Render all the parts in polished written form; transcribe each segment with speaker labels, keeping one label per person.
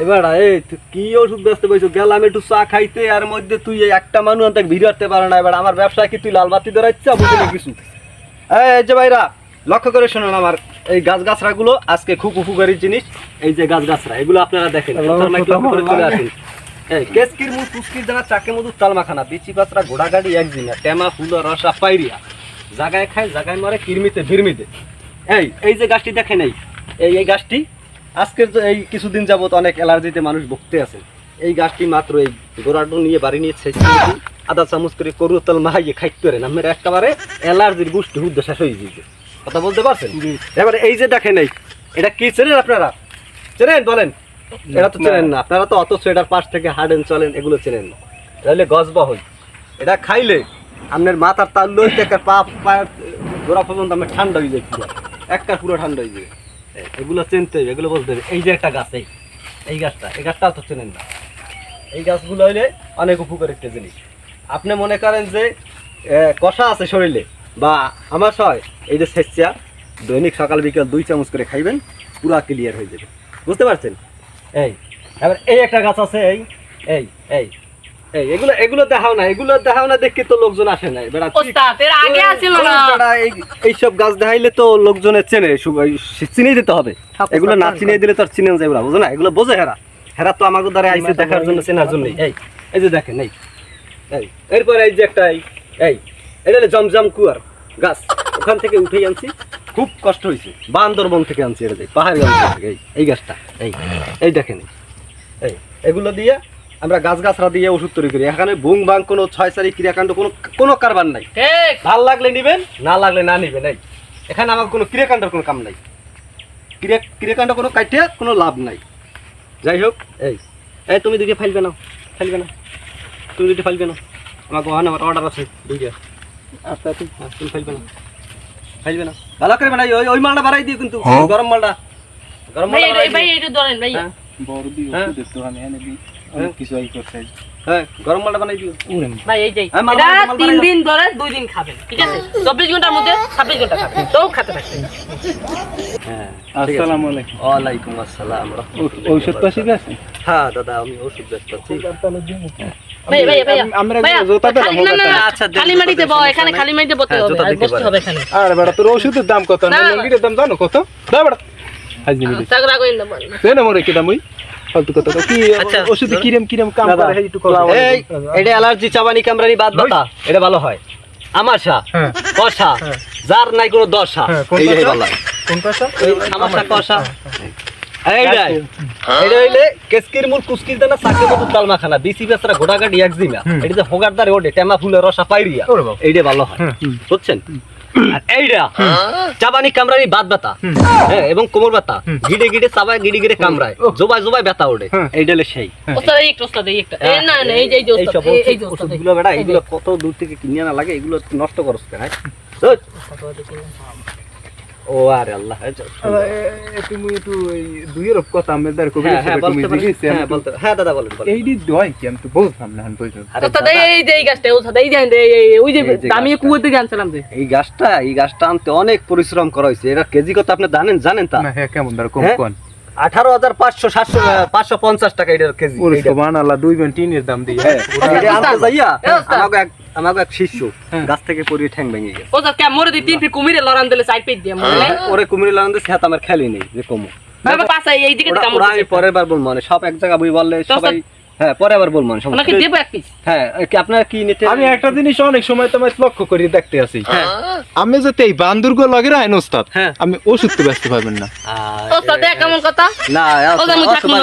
Speaker 1: এবার এই কি ওষুধ বেচতে বইছো? গেলাম একটু চা খাইতে, আর মধ্যে তুই এই একটা মানুষ আনতে ভিড় করতে পারে না। এবার আমার ব্যবসায় কি তুই লাল বাতি ধরাইছ বুঝলি কিছু? এই যে ভাইরা লক্ষ্য করে শোনেন, আমার এই গাছগাছরা গুলো আজকে খুব উপকারী জিনিস। এই যে গাছগাছরা এগুলো আপনারা দেখেন, চলে আসেন। এই কেসকির মুখ পুস্কির জানা চাকে মধু তালমাখানা বিচি পাত্রা ঘোড়াগাড়ি একদিনা টেমা ফুল রসা পাইরিয়া জাগায় খায় জাগায় মরে কিরমিতে ভিরমিতে। এই যে গাছটি দেখেন, এই গাছটি আজকের এই কিছুদিন যাবত অনেক অ্যালার্জিতে মানুষ ভুগতে আছে। এই গাছটি মাত্র এই গোড়াটো নিয়ে বাড়ি নিয়ে আধা চামচ করে করু তেল মাহাইয়ে খাইতে পারে না, মেরে একেবারে অ্যালার্জির গোষ্ঠী হুদ্দ শেষ হয়ে যাবে। কথা বলতে পারছেন? এবারে এই যে দেখেন, এটা কি চেনেন আপনারা? চেনেন বলেন? এটা তো চেনেন না আপনারা, তো অত সোয়েটার পাশ থেকে হাঁটেন চলেন, এগুলো চেনেন না। এটা হলে গজবহল। এটা খাইলে আপনার মাথার তার লইতে একটা পা পায়ের গোড়া পর্যন্ত আপনার ঠান্ডা হয়ে যায়, পুরো একটা পুরো ঠান্ডা হয়ে যাবে। এগুলো চিনতে হবে, এগুলো বলতে হবে। এই যে একটা গাছ, এই গাছটা, এই গাছটাও তো চেনেন না। এই গাছগুলো হইলে অনেক উপকার একটা জিনিস। আপনি মনে করেন যে কষা আছে শরীরে বা আমার হয়, এই যে সেচা দৈনিক সকাল বিকেল 2 চামচ করে খাইবেন, পুরা ক্লিয়ার হয়ে যাবে। বুঝতে পারছেন? এবার এই একটা গাছ আছে, এগুলো দেখাও না দেখে তো লোকজন আসে না। এইসব গাছ দেখাইলে তো লোকজনের চেনে, চিনিয়ে দিতে হবে। এগুলো না চিনিয়ে দিলে তো আর চিনে যাবে না, বুঝো না? এগুলো বোঝে হেরা তো আমাকে দ্বারা আইসে দেখার জন্য, চেনার জন্য। এই যে দেখেন, এরপরে এই যে একটা এটা হলো জমজম কুয়ার গাছ, ওখান থেকে উঠেই আনছি, খুব কষ্ট হয়েছে, বান্দরবন থেকে আনছি। এটা পাহাড়ি অঞ্চল থেকে এই গাছটা, এই দেখেন, এগুলো দিয়ে আমরা গাছগাছরা দিয়ে ওষুধ তৈরি করি। এখানে বুং বাং কোনো 6-4 ক্রিয়াকাণ্ড কোনো কারবার নাই। ভাল লাগলে নিবেন, না লাগলে না নিবেন। এখানে আমার কোনো ক্রিয়াকাণ্ডের কোনো কাম নাই, ক্রিয়াকাণ্ড কোনো কাটে কোনো লাভ নাই। যাই হোক, তুমি দুইটা ফাইলবে না, তুমি দুইটা ফাইলবে না, আমাকে আমার অর্ডার আছে দুইটা। আচ্ছা তুমি ফাইলবে না ভালো করে বানাই। ওই মালটা বাড়াই দিও কিন্তু, গরম মালটা গরম মালটা বানাই দিও ভাই। এই যে এটা 3 দিন ধরে 2 দিন খাবেন, ঠিক আছে? 24 ঘন্টার মধ্যে 26 ঘন্টা খাবেন, তো খেতে থাকবেন। হ্যাঁ, আসসালামু আলাইকুম। ওয়ালাইকুম আসসালাম। ঔষধ পাশে আছে? হ্যাঁ দাদা, আমি ওষুধ বেচতেছি। ভাই আমরা জোতা দিলাম। আচ্ছা, খালি মাটিতে বল, এখানে খালি মাটিতে বলতে হবে, আর বসতে হবে এখানে। আরে বেটা, তোর ওষুধের দাম কত? না লঙ্গির দাম জানো কত? দা বেটা হাজি মিলি সাগরা কইন দাম বল দেন মরে কি দাম? ওই ফালতু কথা কি? ওষুধ কিরম কাম করে একটু কলা। এই এটা অ্যালার্জি, চাবানি, কামড়ানি, বাত ব্যথা, এটা ভালো হয়। আমাশা, কষা, যার নাই কোনো দশা, এইটাই ভালো হয়। কোন কষা? আমাশা, কষা। এইটা হইলে কেসকির মূল কুস্কির দানা চাকে মধু তালমাখানা বিচি বেচরা ঘোড়াগাড়ি একজিমা, এটা যে হোগারদারে ওঠে টেমা ফুলের রসা পাইরিয়া, এইটা ভালো হয়। বুঝছেন? আর এইটা চাবানি, কামড়ানি, বাত ব্যথা এবং কোমর ব্যথা, গিডে গিডে চাবায়, গিডে গিডে কামড়ায়, জোবায় ব্যথা ওঠে, এইটা হলে সেই। ওষুধগুলো বেটা, এগুলো কত দূর থেকে কিনে আনা লাগে, এগুলো নষ্ট করছ কেন? ও আরে আল্লাহ, তুমি একটু দুইয়ের কথা আমাদের কবি বলতে। হ্যাঁ দাদা বলেন। এই দি দই কি আমি তো বলতাম না হন কইছো। আরে দাদা এই যে এই গাছটা, এই যে ওই যে আমি কুয়ো থেকে আনছিলাম যে এই গাছটা আনতে অনেক পরিশ্রম করা হইছে। এটা কেজি কত আপনি জানেন তা? না। হ্যাঁ, কেমন দাম? কম কোন 18,500 550 টাকা এটার কেজি। ওরে সুবহানাল্লাহ, 2 বেন টিনের দাম দিয়ে। হ্যাঁ, এটা আনতে যাইয়া আমাকে এক শিষ্য গাছ থেকে পড়ে ঠ্যাং ভেঙে গেছে। ও স্যার কে মরে দি 3 ফিট কুমিরে লড়ান দিলে সাইড পেট দিয়ে মরলে। ওরে কুমিরে লড়ান দিলে হাত আমার খেলি নেই যে কমু বাবা পাশে এই দিকে কাম করছে। আমি পরের বার বল মানে সব এক জায়গা বই বললে সবাই। হ্যাঁ, পরে আবার বল মানে সমস্যা নাকি দেব এক পিস। হ্যাঁ, কি আপনারা কি নিতে? আমি একটা জিনিস অনেক সময় তোমায় লক্ষ্য করি দেখতে আছি। হ্যাঁ, আমি যে এই বান্দুরগো লাগে রাইন ওস্তাদ, আমি ওষুধ তো ব্যস্ত পাবেন না। ওস্তাদ কেমন কথা? না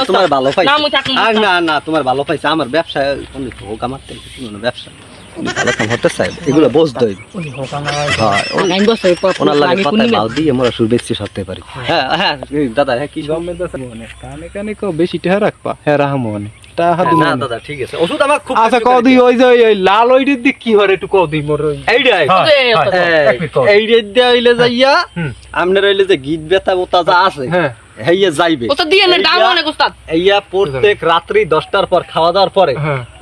Speaker 1: তোমার ভালো পাইছে। না তোমার ভালো পাইছে। আমার ব্যবসা অনেক হোক, আমার তো কিছু না, ব্যবসা ভালো কাম হতে চাই, এগুলো বুঝতে হইবে। আমি বসে ওনার লাগে কথা মাল দিয়ে মোরা শুরু বেশি সরতে পারি। হ্যাঁ দাদা, হ্যাঁ কি জমে দাদা মনে কানে কানে কো বেশি টাকা রাখবা। হ্যাঁ রাহম মনে টাকা দুই। না দাদা ঠিক আছে, ওষুধ আমার খুব। আচ্ছা কও দিই, ওই যে ওই লাল ওইটির দিক কি হরে একটু কও দিই মোর। এইটাই হইলে যাইয়া আমনের হইলে যে গিট ব্যথা বোতা যা আছে, হ্যাঁ হেইয়া যাইবে। ওটা দিয়ে না দাম অনেক ওস্তাদ। এইয়া প্রত্যেক রাত্রি 10টার পর খাওয়া দাওয়ার পরে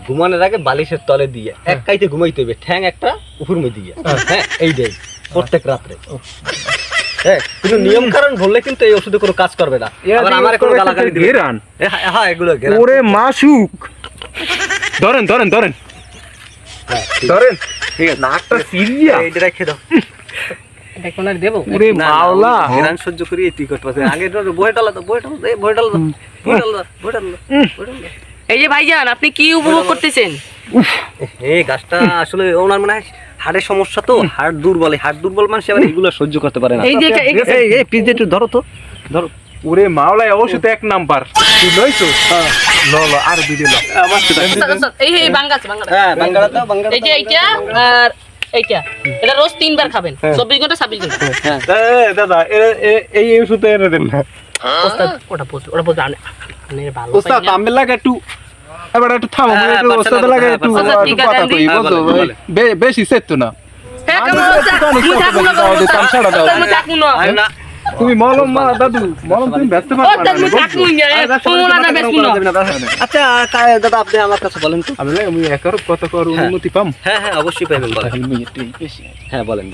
Speaker 1: ঘুমানোর আগে বালিশের তলে দিয়ে এক কাইতে ঘুমাইতে হবে, ঠ্যাং একটা উপর মে দিয়ে। হ্যাঁ এইটাই প্রত্যেক রাত্রে। হ্যাঁ কিন্তু নিয়ম কারণ বললে কিন্তু এই ওষুধে কোনো কাজ করবে না আবার আমার কোনো গালাগালি দিবে
Speaker 2: ঘেরান
Speaker 1: হ্যাঁ এগুলো ঘেরান
Speaker 2: ওরে মাসুক ধরেন ধরেন ধরেন ধরেন
Speaker 1: ঠিক আছে
Speaker 2: নাকটা সিরিয়া
Speaker 1: এইটা রেখে দাও
Speaker 3: এটা কোন আর দেবো
Speaker 2: ওরে মাওলা
Speaker 1: ঘেরান সহ্য করি তুই করতে পারছিস আগে বই ডালা দাও বই ডালা দে বই ডালা দাও বই ডালা দাও বই ডালা দাও বই ডালা দাও
Speaker 3: এই যে ভাইজান আপনি কি উপভোগ করতেছেন?
Speaker 1: এই গাছটা আসলে ওনার মানে হাড়ের সমস্যা তো হাড় দুর্বল মানুষ আবার এগুলো সহ্য করতে পারে না
Speaker 3: এই যে
Speaker 1: এই পিস একটু ধরো তো ধরো
Speaker 2: ওরে মাওলা ওষুধ এক নাম্বার তুই লইছো ল ল আর দুই দিল আমার
Speaker 3: এই বাঙ্গাস
Speaker 1: হ্যাঁ বাঙ্গালা দাও বাঙ্গালা
Speaker 3: এই যে এইটা আর এইটা এটা রোজ 3 বার খাবেন 24 ঘন্টা 26 ঘন্টা
Speaker 1: হ্যাঁ
Speaker 2: দাদা এই ওষুধ এনে দেন না
Speaker 3: ওস্তাদ ওটা বলতে আনে ভালো
Speaker 2: ওস্তাদ আমি লাগে একটু এবার একটু থামো
Speaker 1: হ্যাঁ,
Speaker 2: একটু ওস্তাদ লাগে একটু
Speaker 3: আচ্ছা, ঠিক আছে,
Speaker 2: কথা কই
Speaker 1: হ্যাঁ,
Speaker 2: বুঝছো
Speaker 1: বলেন।
Speaker 2: বেশি সেট না
Speaker 3: হ্যাঁ কেমন আছে
Speaker 1: না
Speaker 2: তুমি মলম মা দাদু মলম তুমি ব্যস্ত পারবে
Speaker 1: আচ্ছা দাদা আপনি আমার কাছে বলেন তো
Speaker 2: আমি লাগে আমি একার কথা কর অনুমতি পাম
Speaker 1: হ্যাঁ অবশ্যই পাবেন বলেন
Speaker 2: আমি একটু বেশি
Speaker 1: হ্যাঁ বলেন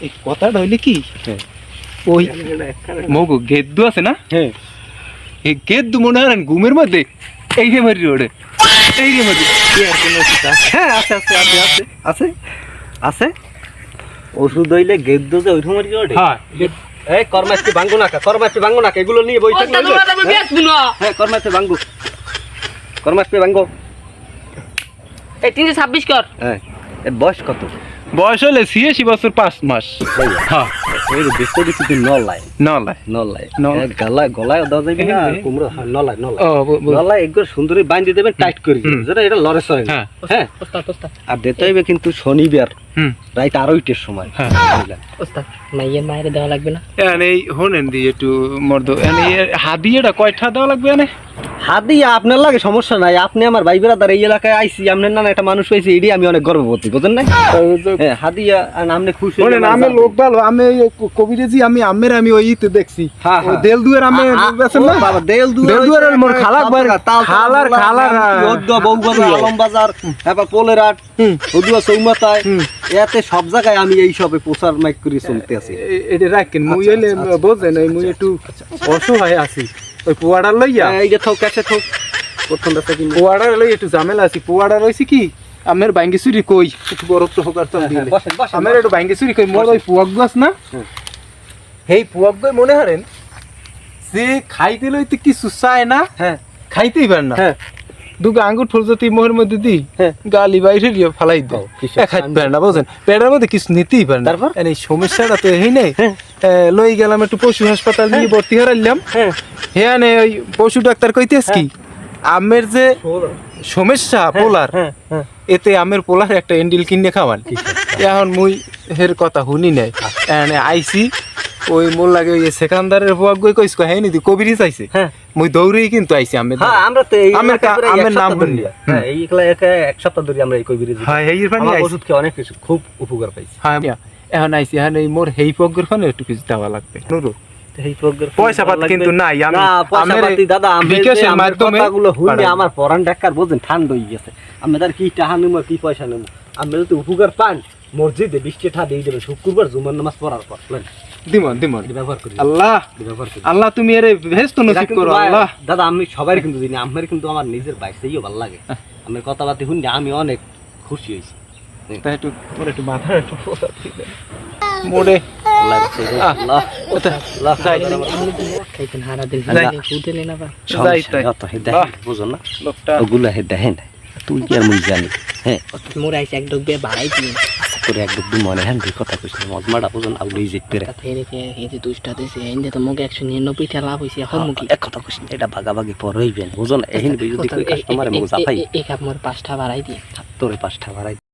Speaker 2: এই কথাটা হইলে কি
Speaker 1: হ্যাঁ।
Speaker 2: ওই মগো গেদ্দু আছে না
Speaker 1: হ্যাঁ
Speaker 2: এই গেদ্দু মনে হয় ঘুমের মধ্যে এই যে মারি রোডে এই যে মধ্যে
Speaker 1: হ্যাঁ আছে আছে আছে আছে আছে আছে ওষুধ হইলে গেদ্দ যে ওই সময় কি
Speaker 2: হ্যাঁ
Speaker 1: এই কর্মাস্তি ভাঙ্গো না এগুলো নিয়ে বই থাকলে হ্যাঁ কর্মাস্তি ভাঙ্গো
Speaker 3: এই 326 কর
Speaker 1: হ্যাঁ এর বয়স কত
Speaker 2: বয়স হলে 86 বছর 5 মাস হ্যাঁ
Speaker 1: এই বেস্ত দিছি তুই নলাই
Speaker 2: নলাই
Speaker 1: নলাই
Speaker 2: নলাই।
Speaker 1: গলায় দাও যাবে না কুমড়ো হ্যাঁ নলাই
Speaker 2: ও
Speaker 1: নলাই একবার সুন্দরী বাইন্ধি দেবেন টাইট করে যেটা এটা লড়ে সরে
Speaker 2: হ্যাঁ
Speaker 1: হ্যাঁ
Speaker 3: ওস্তাদ
Speaker 1: আর দিতে হইবে কিন্তু শনিবার
Speaker 2: হুম
Speaker 1: রাইট 2:30টার সময়
Speaker 2: হ্যাঁ
Speaker 1: বুঝলেন?
Speaker 3: ওস্তাদ মাইয়ের মায়ের দেওয়া লাগবে না
Speaker 2: এই হোনেন দি একটু মর্দ হাদিয়েটা কয়টা দেওয়া লাগবে এনে
Speaker 1: হাদিয়া আপনার লাগে সমস্যা নাই আপনি আমার ভাই বেড়াদার এই এলাকায় আইছি আপনার নানা একটা মানুষ হয়েছে এটি আমি অনেক গর্ববোধ বুঝেন না হ্যাঁ হাদিয়া আর আপনি খুশি হলে
Speaker 2: হোনেন আমি লোক ভালো আমি কবিরেজি আমি আমের আমি ওই ইতে দেখছি
Speaker 1: হ্যাঁ,
Speaker 2: ওই
Speaker 1: হ্যাঁ।
Speaker 2: দেল দুয়ের আমি বেছেন না
Speaker 1: বাবা দেল
Speaker 2: দেলদুয়ারের মোর খালাক ভাই খালার
Speaker 1: বউবাজার আলম বাজার তারপর পোলেরাট ওদুয়া চৌমাথায় এতে সব জায়গায় আমি এই সবে প্রচার মাইক করে চলতে আছি
Speaker 2: এটা রাখেন মুই হইলে বোঝেন ওই মুই একটু অসহায় আছি ওই পুয়াড়ার লইয়া
Speaker 1: এইটা থোক কাছে থোক প্রথম রাস্তা কিনে
Speaker 2: পুয়াড়ার লই একটু ঝামেলা আছি পুয়াড়া রইছি কি আমের বাইঙ্গি চুরি কই একটু বরফ হোকার তো দিলে
Speaker 1: বসেন
Speaker 2: আমের একটু বাইঙ্গি চুরি কই মোর ওই পুয়াক গাছ না এই পুয়াক গই মনে হারেন যে খাইতে লইতে কিছু চায় না
Speaker 1: হ্যাঁ
Speaker 2: খাইতেই পারে না
Speaker 1: হ্যাঁ
Speaker 2: দুটো আঙ্গুর ফুল যদি মোহের মধ্যে দিই
Speaker 1: হ্যাঁ।
Speaker 2: গালি বাইরে দিয়ে ফালাই দাও খাইতে পারে না বুঝেন পেটের মধ্যে কিছু নিতেই পারে না
Speaker 1: তারপর?
Speaker 2: এই সমস্যাটা তো এই নেই লই গেলাম একটু পশু হাসপাতাল নিয়ে ভর্তি হারাইলাম
Speaker 1: হ্যাঁ
Speaker 2: হ্যাঁ নে ওই পশু ডাক্তার কইতেছ কি আমের যে সমস্যা পোলার
Speaker 1: হ্যাঁ হ্যাঁ
Speaker 2: এতে আমের পোলার একটা এন্ডিল কিনে খাওয়ান এখন মুই হের কথা শুনি নাই এনে আইছি ওই মোর লাগে ওই সেকান্দারের বুয়াক গই কইস হ্যাঁ নি কবিরি চাইছে
Speaker 1: হ্যাঁ
Speaker 2: মুই দৌড়েই কিন্তু আইছি আমের
Speaker 1: হ্যাঁ আমরা তো এই
Speaker 2: আমের আমের নাম
Speaker 1: ধরি হ্যাঁ এই এক সপ্তাহ ধরে আমরা এই কইবিরে
Speaker 2: হ্যাঁ এই পানি
Speaker 1: আমার
Speaker 2: আইছি
Speaker 1: ওষুধ খেয়ে অনেক কিছু খুব উপকার পাইছি
Speaker 2: হ্যাঁ এখন আইছি এখন এই মোর হেই পগ্গর ফানে একটু কিছু দেওয়া লাগবে নুরু
Speaker 1: এই প্রজ্ঞার
Speaker 2: পয়সা পাতি কিন্তু নাই আমি
Speaker 1: না পয়সা পাতি দাদা আমি
Speaker 2: বিকাশের মাধ্যমে
Speaker 1: কথাগুলো শুনে
Speaker 2: পাঠাবো।
Speaker 1: আমার পরান ডাক্তার বুঝেন ঠান্ডা হয়ে গেছে আমি তার কি টাকা নেবো কি পয়সা নেবো আমি যদি উপকার পান মসজিদে 20 টাকা দিয়ে দেবেন শুক্রবার জুমার নামাজ পড়ার পর
Speaker 2: দিমন দিমন
Speaker 1: এটা ব্যবহার করি
Speaker 2: আল্লাহ
Speaker 1: ব্যবহার করি
Speaker 2: আল্লাহ তুমি এর বেহেশত
Speaker 1: এটা
Speaker 2: নসিব
Speaker 1: কিন্তু
Speaker 2: করো
Speaker 1: ভাই,
Speaker 2: আল্লাহ
Speaker 1: দাদা আমি সবাই কিন্তু দিই আমার কিন্তু আমার নিজের বাইসেইও ভালো লাগে আমি কথাবার্তা শুনে আমি অনেক খুশি হয়েছি
Speaker 2: তাই একটু মোর একটু মাথা একটু পোষা ঠিক মোড়ে
Speaker 1: আল্লাহ বাঁচাইছে, আল্লাহ আল্লাহ
Speaker 3: খাইতেন হারা দিন
Speaker 1: যাই।
Speaker 3: ফুটেলে না বা
Speaker 2: যাই
Speaker 1: সমস্যা
Speaker 2: তাই।
Speaker 1: নেই, অত হে দেখেন, বুঝো না
Speaker 2: লোকটা
Speaker 1: ওগুলো হে দেখেন তুই কি আর মুই জানি হ্যাঁ
Speaker 3: মোর আইছে এক ডগবে বাড়াই দিন
Speaker 1: করে একদম মনে হ্যাঁ দুই কথা কইছি মজমাটা বুঝুন আউলেই যেতে রে
Speaker 3: তাতে এই যে দুষ্টা দিছে এন্ডে তো মগে 199 টা লাভ হইছে এখন মুকি
Speaker 1: এক কথা কইছি এটা ভাগাভাগি পর হইবেন বুঝুন এহিন যদি কাস্টমারে মগ জাপাই
Speaker 3: এক আপ মোর 5টা বাড়াই দিন
Speaker 1: তোরে 5টা বাড়াই